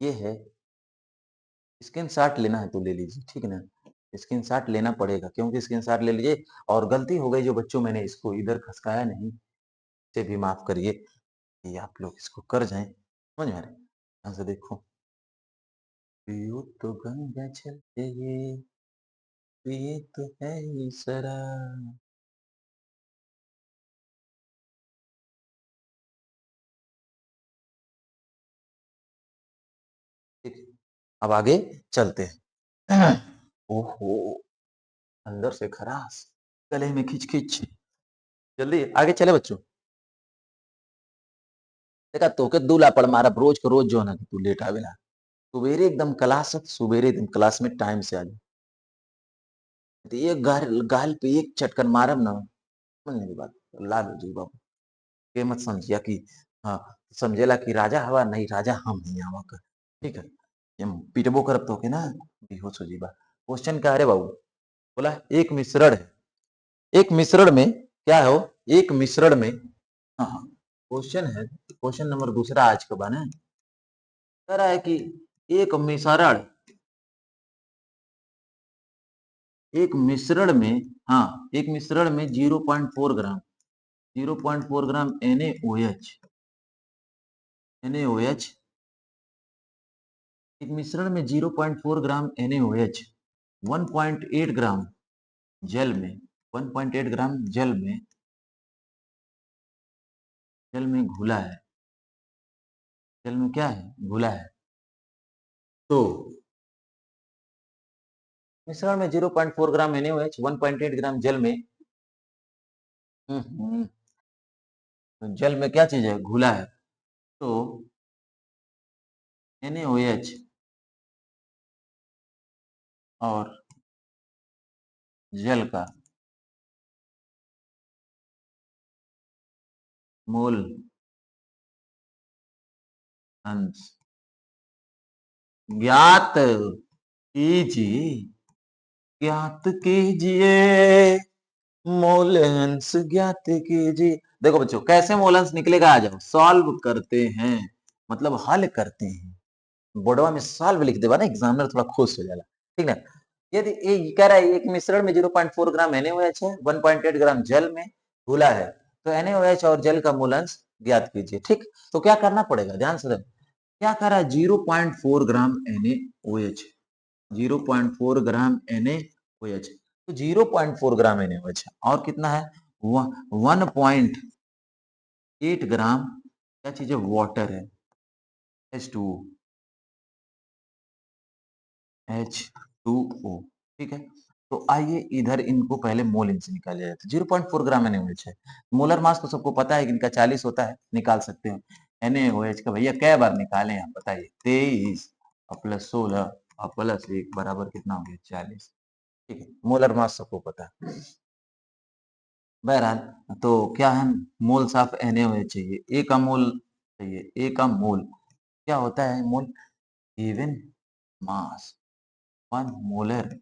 ये है, स्क्रीनशॉट लेना है तो ले लीजिए, ठीक है ना, स्क्रीनशॉट लेना पड़ेगा, क्योंकि स्क्रीनशॉट ले लीजिए। और गलती हो गई जो बच्चों, मैंने इसको इधर खसकाया नहीं, इसे भी माफ करिए, कि आप लोग इसको कर जाएं, समझ में आ रहा है, ध्यान से देखो। पियो तो गंगा जल ये, पिए तो है ये शराब। ठीक है, अब आगे चलते हैं। ओहो, अंदर से खराश, गले में खिंच खिंच, जल्दी आगे चले बच्चों। देखा तो के दूल्हा पड़ मारा रोज को रोज, जो है ना कि तू लेट आवेला, सुबेरे एकदम क्लास में टाइम से आ जा। तो ये गाल गाल पे एक चटकन मारब ना, समझ की बात लाल हो जाई बाबू। ये मत समझिया कि हाँ, समझेला कि राजा हवा नहीं राजा हम ही हवा का, ठीक है? एम पिटबो करब तोके ना बेहोश हो जइबा। क्वेश्चन क्या है रे बाबू? बोला एक मिश्रण है, एक मिश्रण में क्या हो? एक मिश्रण में हाँ, हाँ, क्वेश्चन है, क्वेश्चन नंबर दूसरा आज का बना है। कह रहा है कि एक मिश्रण एक मिश्रण में हाँ, एक मिश्रण में 0.4 ग्राम 0.4 ग्राम NaOH NaOH एक मिश्रण में 0.4 ग्राम NaOH 1.8 ग्राम जल में 1.8 ग्राम जल में घुला है। जल में क्या है? घुला है। तो मिश्रण में 0.4 ग्राम NaOH 1.8 ग्राम जल में तो जल में क्या चीज है? घुला है। तो NaOH और जल का मोल अंश ज्ञात कीजिए ज्ञात कीजिए मोल अंश ज्ञात कीजिए। देखो बच्चों कैसे मोल अंश निकलेगा आ जाओ सॉल्व करते हैं मतलब हल करते हैं। बोर्डवा में सॉल्व लिख देगा ना एग्जामिनर थोड़ा खुश हो जाला ठीक ना। यदि ये कह रहा है एक मिश्रण में 0.4 ग्राम NaOH है 1.8 ग्राम जल में घुला है तो NaOH और जल का मूल अंश ज्ञात कीजिए। ठीक तो क्या करना पड़ेगा ध्यान से क्या कह रहा है 0.4 ग्राम NaOH 0.4 ग्राम NaOH तो 0.4 ग्राम NaOH और कितना है 1.8 ग्राम क्या चीज है वाटर है H2O H2O ठीक है। तो आइए इधर इनको पहले मोल इनसे निकाल लिया जाए 0.4 ग्राम NaOH है। मोलर मास तो सबको पता है कि इनका 40 होता है निकाल सकते हो। NaOH का भैया कै बार निकालें आप बताइए 23 और प्लस 16 और प्लस 1 बराबर कितना हो गया 40 ठीक है। मोलर मास सबको पता है। बहरहाल तो क्या है मोल ऑफ NaOH चाहिए ए का मोल चाहिए ए का मोल क्या होता है मोल गिवन मास 1 मोलर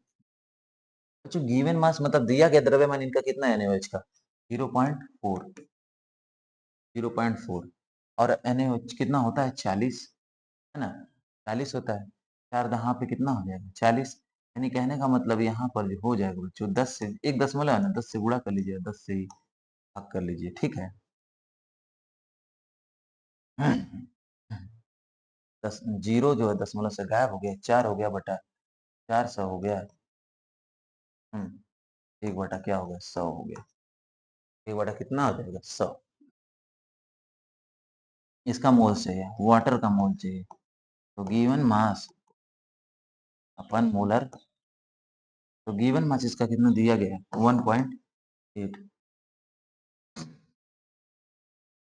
अच्छा गिवन मास मतलब दिया गया द्रव्यमान इनका कितना है NaOH का 0.4 0.4 और NaOH कितना होता है 40 है ना 40 होता है 4 दहा पे कितना हो जाएगा 40 यानी कहने का मतलब यहाँ पर जो हो जाएगा बच्चों 10 से 1 दशमलव है ना 10 से गुणा कर लीजिए 10 से ही भाग कर लीजिए ठीक है 10 जीरो जो है दशमलव से गायब हो गया 4 हो गया बटा 400 हो गया 1 बटा क्या हो गया 100 हो गया 1 बटा कितना हो जाएगा 100 इसका मोल चाहिए वाटर का मोल चाहिए तो गिवन मास अपन मोलर तो गिवन मास इसका कितना दिया गया 1.8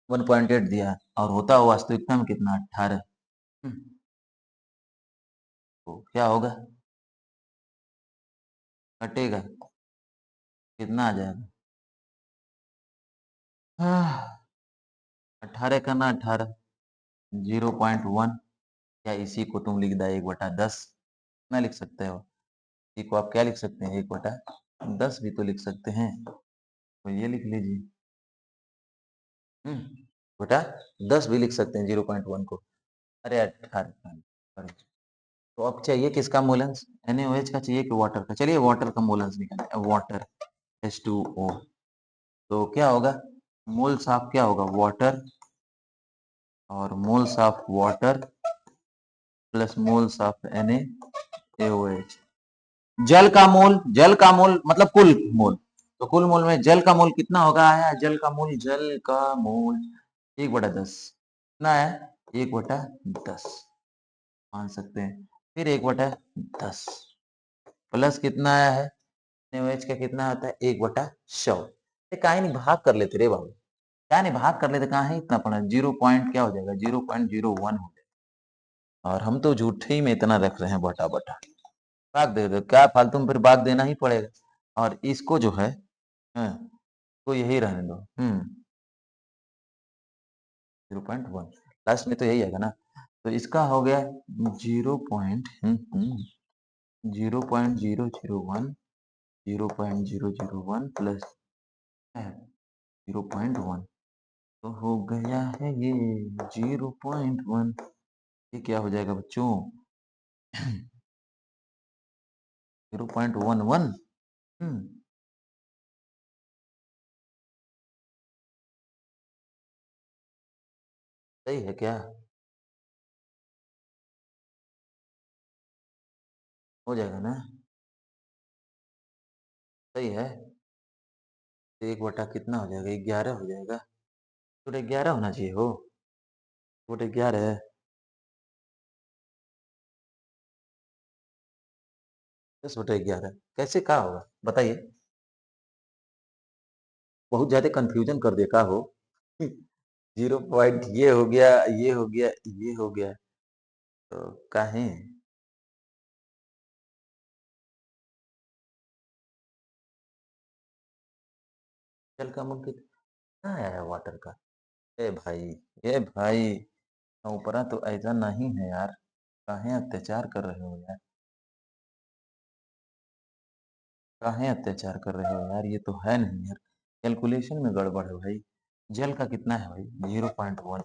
1.8 दिया है और होता हो वास्तविकता में कितना 18 तो क्या होगा कटेगा कितना आ जाएगा 18 का ना 18 0.1 या इसी को तुम लिख दो 1/10 ना लिख सकते हो इसी को आप क्या लिख सकते हैं 1/10 भी तो लिख सकते हैं तो ये लिख लीजिए बेटा 10 भी लिख सकते हैं 0.1 को अरे 18 तो अब चाहिए किसका मूलांश NaOH का चाहिए कि वाटर का चलिए वाटर का मूलांश निकालें वाटर H2O तो क्या होगा मोल्स ऑफ क्या होगा वाटर और moles of water plus moles of NaOH जल का मोल मतलब कुल मोल तो कुल मोल में जल का मोल कितना होगा आया जल का मोल 1/10 कितना है 1/10 मान सकते हैं फिर 1/10 प्लस कितना आया है NaOH का कितना आता है 1/100 कहा नहीं भाग कर लेते रे बाबू क्या नहीं भाग कर लेते कहा है इतना पड़ा 0 पॉइंट क्या हो जाएगा 0.01 हो जाएगा और हम तो झूठे ही में इतना रख रहे हैं बटा बटा भाग दे दो क्या फालतू में फिर भाग देना ही पड़ेगा और इसको जो है तो यही रहने दो 0.1 लास्ट में तो यही आएगा ना। तो इसका हो गया 0.001 0.001 प्लस 0.1 तो हो गया है ये 0.1। ये क्या हो जाएगा बच्चों 0.11। सही है क्या? हो जाएगा ना? सही है। तो एक बटा कितना हो जाएगा 11 हो जाएगा। तो 11 होना चाहिए हो। बटे 11 है 10/11 कैसे क्या होगा बताइए? बहुत ज्यादा कंफ्यूजन कर दिया का हो। 0 पॉइंट ये हो गया, ये हो गया, ये हो गया, तो काहे? जल का मुंह कितना आया है वाटर का? ए भाई, ए भाई, ऊपरा तो ऐसा नहीं है यार। काहे अत्याचार कर रहे हो यार? काहे अत्याचार कर रहे हो यार? ये तो है नहीं यार। कैलकुलेशन में गड़बड़ है भाई। जल का कितना है भाई? 0.1।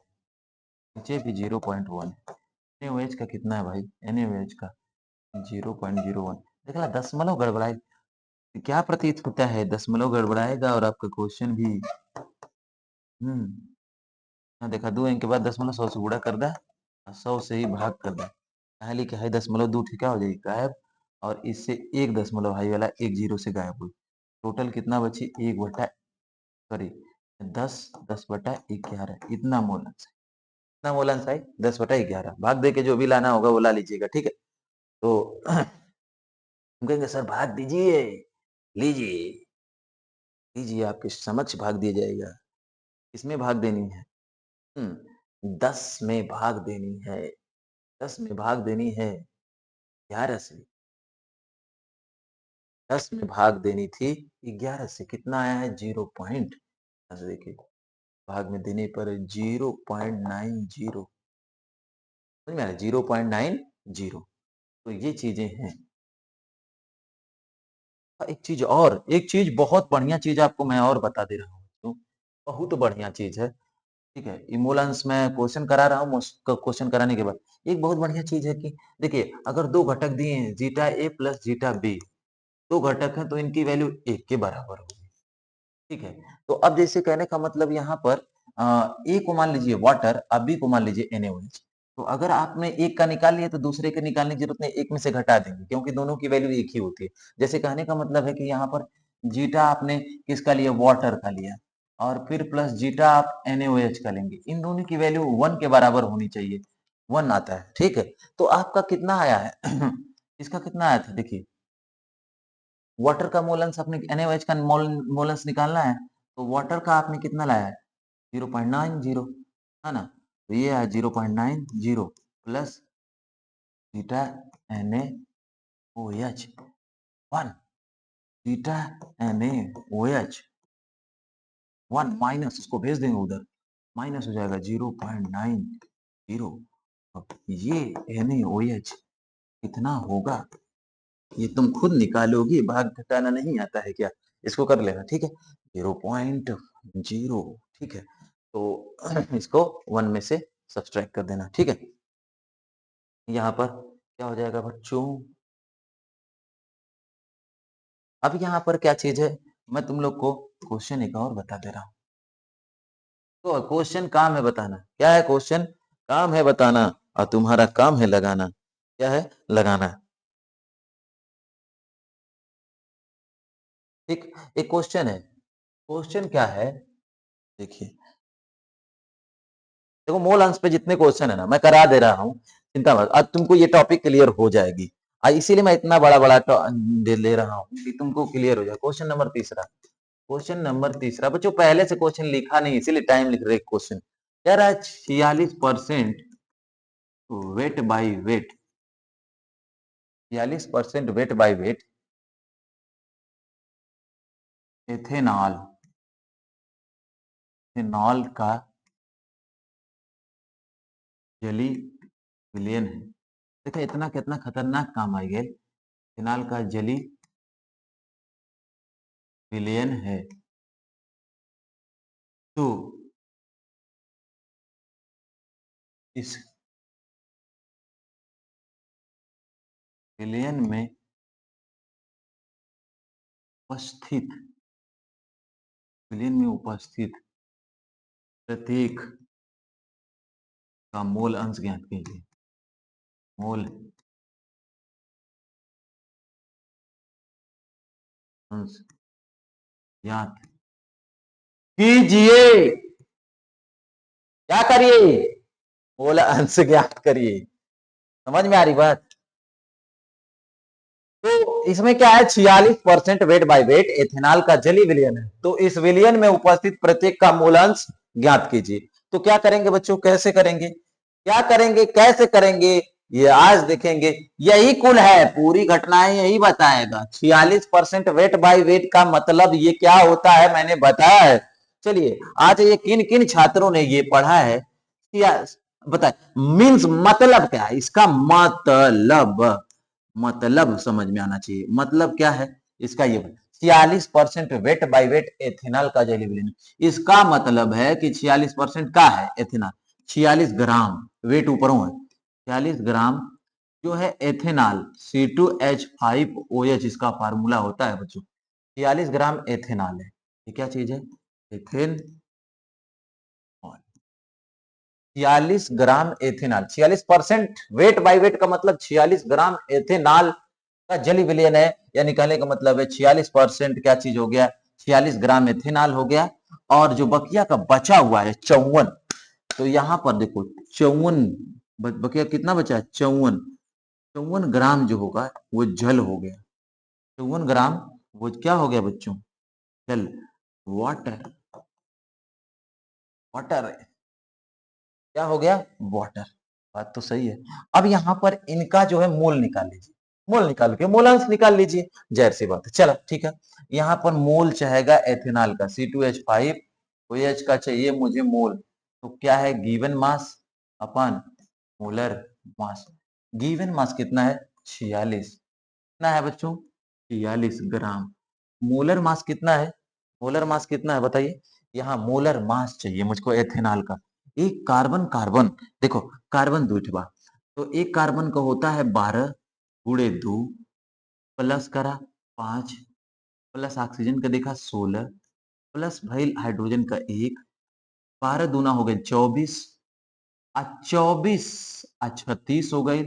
नीचे भी 0.1। NaOH का कितना है भाई? NaOH का 0.01। देखा दशमलव गड़बड़ाए। क्या प्रतीत होता है दशमलव गड़बड़ाएगा और आपका क्वेश्चन भी हाँ देखा 2 अंक के बाद दशमलव 100 से गुणा कर दा और 100 से ही भाग कर दा। कहा लिखा है दशमलव 2 ठीक क्या हो जाएगी गायब और इससे एक दशमलव हाई वाला एक जीरो से गायब हुई। टोटल कितना बची 1 बटा सॉरी 10 10/11 इतना मोलंस है। इतना मोलंस है 10/11 भाग दे के जो भी लाना होगा वो ला लीजिएगा ठीक है। तो हम कहेंगे सर भाग दीजिए, लीजिए, लीजिए आपके समक्ष भाग दिया जाएगा। किसमें भाग देनी है? 10 में भाग देनी है, 10 में भाग देनी है 11 से। 10 में भाग देनी थी 11 से कितना आया है 0 देखिए भाग में देने पर 0.90 समझ में आया 0.90 तो ये चीजें हैं। एक चीज बहुत बढ़िया चीज आपको मैं और बता दे रहा हूँ तो बहुत बढ़िया चीज है ठीक है। इमोलेंस में क्वेश्चन करा रहा हूँ क्वेश्चन कराने के बाद एक बहुत बढ़िया चीज है कि देखिए अगर दो घटक दिए हैं जीटा ए प्लस जीटा बी दो घटक हैं तो इनकी वैल्यू एक के बराबर होगी ठीक है। तो अब जैसे कहने का मतलब यहाँ पर ए को मान लीजिए वाटर और बी को मान लीजिए NaOH। तो अगर आपने एक का निकाल लिया तो दूसरे के निकालने की जरूरत नहीं एक में से घटा देंगे क्योंकि दोनों की वैल्यू एक ही होती है। जैसे कहने का मतलब है कि यहाँ पर जीटा आपने किसका लिया वाटर का लिया और फिर प्लस जीटा आप NaOH का लेंगे इन दोनों की वैल्यू 1 के बराबर होनी चाहिए 1 आता है ठीक है। तो आपका कितना आया है इसका कितना आया था देखिए वाटर का मोलंस अपने NaOH का मोलंस निकालना है तो वाटर का आपने कितना लाया है 0.90 है ना। तो ये है 0.90 plus theta NaOH 1 theta NaOH 1 minus उसको भेज देंगे उधर माइनस हो जाएगा 0.90। अब ये NaOH कितना होगा ये तुम खुद निकालोगी भाग घटाना नहीं आता है क्या? इसको कर लेना ठीक है 0.0 ठीक है। तो इसको 1 में से सब्सट्रैक्ट कर देना ठीक है। यहाँ पर क्या हो जाएगा बच्चों? अब यहाँ पर क्या चीज है मैं तुम लोग को क्वेश्चन एक और बता दे रहा हूँ। तो क्वेश्चन काम है बताना क्या है क्वेश्चन काम है बताना और तुम्हारा काम है लगाना क्या है लगाना ठीक। एक क्वेश्चन है क्वेश्चन क्या है देखिए देखो मोल अंश पे जितने क्वेश्चन है ना मैं करा दे रहा हूँ चिंता मत अब तुमको ये टॉपिक क्लियर हो जाएगी इसीलिए मैं इतना बड़ा बड़ा दे ले रहा हूँ कि तुमको क्लियर हो जाए। क्वेश्चन नंबर तीसरा बच्चों पहले से क्वेश्चन लिखा नहीं इसीलिए टाइम लिख रहे क्वेश्चन कह रहा है 46% weight by wait 46% weight by wait ethanol, ethanol का जली विलयन है। देखा इतना कितना खतरनाक काम आ गया। एथेनॉल का जली विलयन है तो इस विलयन में उपस्थित, विलयन में उपस्थित प्रत्येक का मोल अंश ज्ञात कीजिए। मोल अंश ज्ञात कीजिए। क्या करिए? मोल अंश ज्ञात करिए। समझ में आ रही बात? तो इसमें क्या है, 46% वेट बाय वेट एथेनॉल का जली विलयन है। तो इस विलयन में उपस्थित प्रत्येक का मोल अंश ज्ञात कीजिए। तो क्या करेंगे बच्चों, कैसे करेंगे, क्या करेंगे, कैसे करेंगे, ये आज देखेंगे। यही कुल है, पूरी घटनाएं यही बताएगा। 46% वेट बाय वेट का मतलब ये क्या होता है मैंने बताया है। चलिए आज ये किन किन छात्रों ने ये पढ़ा है बताए। मीन्स मतलब क्या है इसका, मतलब समझ में आना चाहिए। मतलब क्या है इसका, ये 46% वेट बाय वेट एथेनॉल का जली विलयन। इसका मतलब है कि 46% का है एथेनॉल, 46 ग्राम वेट ऊपरों है, 46 ग्राम जो है एथेनॉल C2H5OH इसका फार्मूला होता है बच्चों। 46 ग्राम एथेनॉल है। ये क्या चीज है, ethane 46 gram ethanol, 46% weight by weight का मतलब 46 ग्राम एथेनॉल का जली विलयन है। यानी कहने का मतलब है 46% क्या चीज हो गया, 46 ग्राम एथेनॉल हो गया। और जो बकिया का बचा हुआ है 54, तो यहां पर देखो 54 बकिया कितना बचा है, 54 ग्राम जो होगा वो जल हो गया। 54 ग्राम वो क्या हो गया बच्चों, जल, वाटर, वाटर क्या हो गया, वाटर। बात तो सही है। अब यहां पर इनका जो है मोल निकाल लीजिए, मोल निकाल के मोलांश निकाल लीजिए, जाहिर सी बात है। चलो ठीक है, यहां पर मोल चाहेगा एथेनॉल का C2H5OH का चाहिए मुझे मोल। तो क्या है, गिवन मास अपन मोलर मास। गिवन मास कितना है, 46, कितना है बच्चों, 46 ग्राम। मोलर मास कितना है, मोलर मास कितना है बताइए। यहाँ मोलर मास चाहिए मुझको एथेनॉल का। एक कार्बन, कार्बन देखो कार्बन दो बा, तो एक कार्बन का होता है 12 गुणे 2 प्लस करा 5 प्लस ऑक्सीजन का देखा 16 प्लस भाई हाइड्रोजन का 1, 12 दूना हो गए 24, 24 36 हो गई,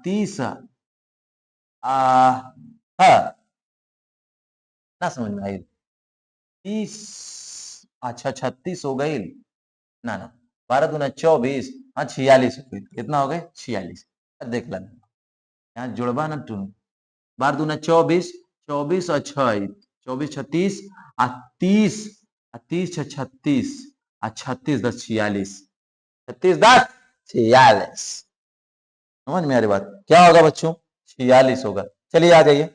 30 हाँ ना समझ में आई, 30 अच्छा 36 हो गई ना ना, 12 दूना 24, हाँ 46 हो गई, कितना हो गए 46। देख लेना यहाँ जुड़वा ना टू, 12 दूना 24, 24 और 6 24 36 और 30, 30 36 और 36 10 46, 36 10 46। समझ में आ रही बात, क्या होगा बच्चों, 46 होगा। चलिए आ जाइए,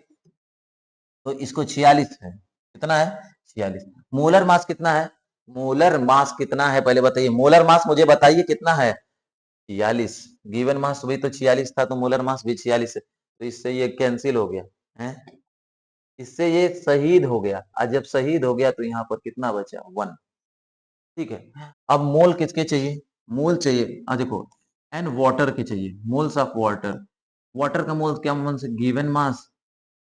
तो इसको 46 है, कितना है 46। मोलर मास कितना है, मोलर मास कितना है पहले बताइए, मोलर मास मुझे बताइए कितना है, 46। गिवन मास भी तो 46 था, तो मोलर मास भी 46 है। तो इससे ये कैंसिल हो गया है, इससे ये शहीद हो गया। और जब शहीद हो गया तो यहाँ पर कितना बचा, 1। ठीक है, अब मोल किसके चाहिए, मोल चाहिए, देखो एन वाटर के चाहिए, मोल्स ऑफ वाटर। वाटर का मोल क्या, मन से गिवन मास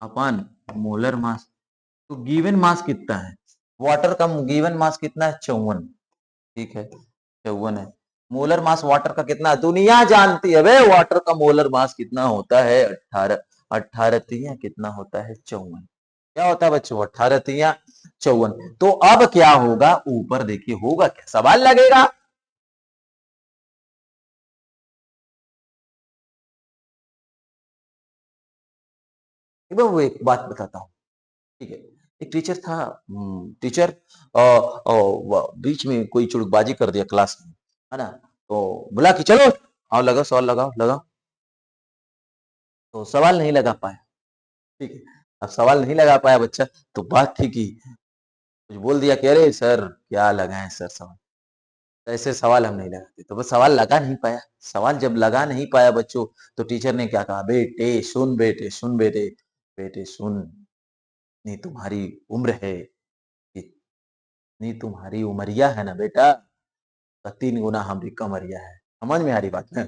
अपन मोलर मास। तो गिवन मास कितना है, वाटर का गिवन मास कितना है, 54। ठीक है 54 है। मोलर मास वाटर का कितना है, दुनिया जानती है वे वाटर का मोलर मास कितना होता है, 18। 18 तिया कितना होता है, 54। क्या होता है बच्चों, 18 तिया 54। तो अब क्या होगा, ऊपर देखिए होगा क्या, सवाल लगेगा। वो एक बात बताता हूँ, ठीक है। एक टीचर था, टीचर बीच में कोई चुड़कबाजी कर दिया क्लास में, है ना, तो बोला कि चलो आओ लगाओ सवाल, लगाओ लगाओ, तो सवाल नहीं लगा पाया। ठीक है, अब सवाल नहीं लगा पाया बच्चा, तो बात थी कि कुछ बोल दिया कि अरे सर क्या लगाएं सर सवाल, तो ऐसे सवाल हम नहीं लगाते। तो बस सवाल लगा नहीं पाया, सवाल जब लगा नहीं पाया बच्चों, तो टीचर ने क्या कहा, बेटे सुन, बेटे सुन, बेटे बेटे सुन, नहीं तुम्हारी उम्र है, नहीं तुम्हारी उमरिया है ना बेटा, तो 3 गुना हमारी कमरिया है। समझ में आ रही बात है?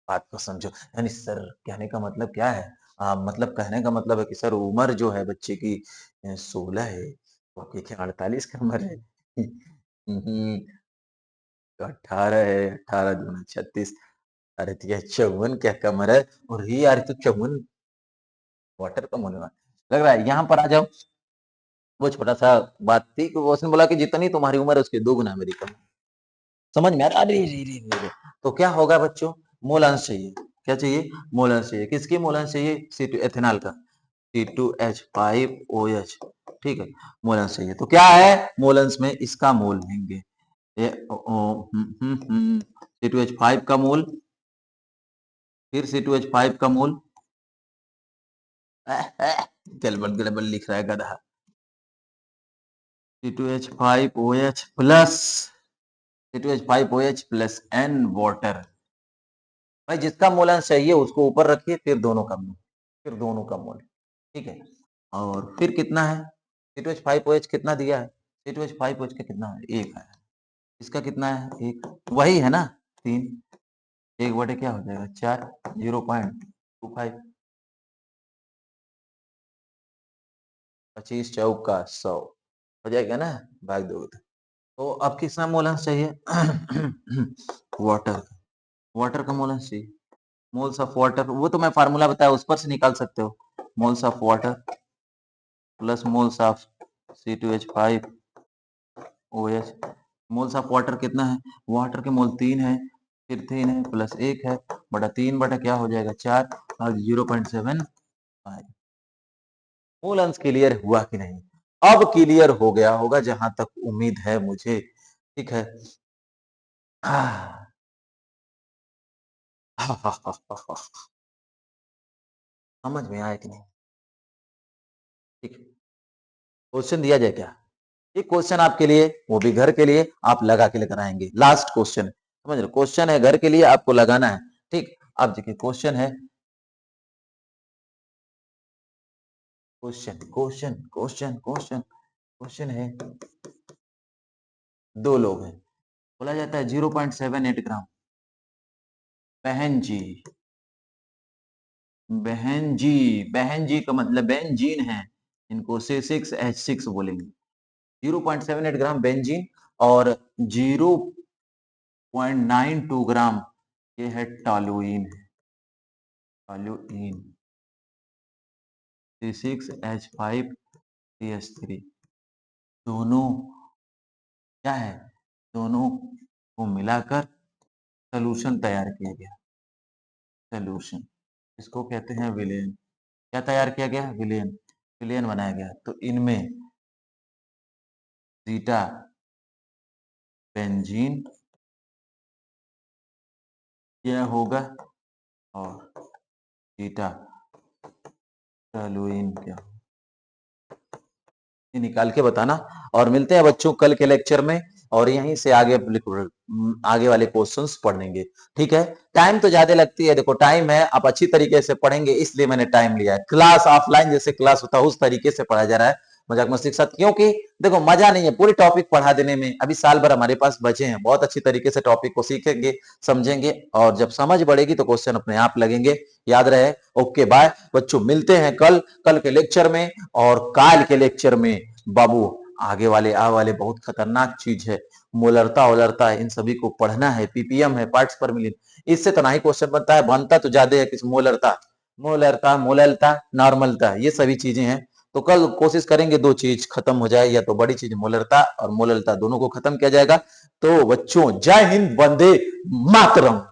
बात को समझो। यानी सर कहने का मतलब क्या है? मतलब कहने का मतलब है कि सर उम्र जो है बच्चे की 16 है, तो आपकी क्या 48 की उम्र है? हम्म, तो 18 है, 18 दूना 36। अरे तो यह 54 क्या कमर है? और ये यार तो 54 वाटर कम होने वाला लग रहा है। यहाँ पर आ जाओ, वो छोटा सा बात थी कि वो उसने बोला कि जितनी तुम्हारी उम्र है उसके 2 गुना मेरी कम। समझ में आ रहा? अरे रे रे रे रे। तो क्या होगा बच्चों? मोल अंश चाहिए। क्या चाहिए? मोल अंश चाहिए। किसकी मोल अंश चाहिए? C2 एथेनॉल का, C2H5OH। ठीक है, मोल अंश चाहिए। तो क्या है मोल अंश में? इसका मोल लेंगे, ये C2H5 का मोल, फिर C2H5 का मोल, गड़बड़ गड़बड़ लिख रहा है गधा। C2H5OH plus C2H5OH plus N water. भाई जिसका मोल अंश चाहिए उसको ऊपर रखिए, फिर दोनों का मोल, फिर दोनों का मोल। ठीक है, और फिर कितना है? C2H5OH कितना दिया है? C2H5OH का कितना है? 1 है। इसका कितना है? 1। वही है ना? 3। 1 बटे क्या हो जाएगा? 4। 0.25। 25 चौका 100 हो जाएगा ना? भाग दोगे तो अब किसका मोल अंश चाहिए? वाटर। वाटर का मोल अंश चाहिए। मोल्स ऑफ वाटर, वो तो मैं फार्मूला बताया उस पर से निकाल सकते हो। Moles of water plus moles of C2H5OH। Moles of water कितना है? वाटर के मोल 3 है, फिर 3 है प्लस 1 है, बटा 3 बटा क्या हो जाएगा? 4 और 0.75। मोल अंश क्लियर हुआ कि नहीं? अब क्लियर हो गया होगा जहां तक उम्मीद है मुझे। ठीक है। समझ में आया कि नहीं? ठीक है, क्वेश्चन दिया जाए क्या? एक क्वेश्चन आपके लिए, वो भी घर के लिए, आप लगा के लेकर आएंगे। लास्ट क्वेश्चन, समझ रहे? क्वेश्चन है घर के लिए, आपको लगाना है। ठीक, अब देखिए क्वेश्चन है, question question question question question है, 2 लोग हैं, बोला जाता है 0.78 ग्राम। बहन जी, बहन जी, बहन जी का मतलब बेंजीन है, इनको C6H6 बोलेंगे। 0.78 ग्राम बेंजीन और 0.92 ग्राम ये है टॉलुइन, टॉलुइन C6H5CH3। दोनों क्या है? दोनों को मिलाकर सोल्यूशन तैयार किया गया। सोल्यूशन इसको कहते हैं विलेन। क्या तैयार किया गया? विलेन, विलेन बनाया गया। तो इनमें जीटा बेंजीन यह होगा और जीटा टॉलुइन क्या, ये निकाल के बताना। और मिलते हैं बच्चों कल के लेक्चर में, और यहीं से आगे आगे वाले क्वेश्चंस पढ़ेंगे। ठीक है, टाइम तो ज्यादा लगती है, देखो टाइम है, आप अच्छी तरीके से पढ़ेंगे इसलिए मैंने टाइम लिया है। क्लास ऑफलाइन जैसे क्लास होता है उस तरीके से पढ़ा जा रहा है, मजाक मस्ती के साथ, क्योंकि देखो मजा नहीं है पूरी टॉपिक पढ़ा देने में। अभी साल भर हमारे पास बचे हैं, बहुत अच्छी तरीके से टॉपिक को सीखेंगे, समझेंगे, और जब समझ बढ़ेगी तो क्वेश्चन अपने आप लगेंगे। याद रहे। ओके बाय बच्चों, मिलते हैं कल, कल के लेक्चर में। और काल के लेक्चर में बाबू आगे वाले वाले बहुत खतरनाक चीज है, मोलरता ओलरता इन सभी को पढ़ना है। पीपीएम है, पार्ट्स पर मिलियन, इससे तो ना ही क्वेश्चन बनता है, बनता तो ज्यादा है किस मोलरता, मोलरता मोललता नॉर्मलता, ये सभी चीजें हैं। तो कल कोशिश करेंगे 2 चीज खत्म हो जाए, या तो बड़ी चीज मोलरता और मोललता दोनों को खत्म किया जाएगा। तो बच्चों जय हिंद, वंदे मातरम।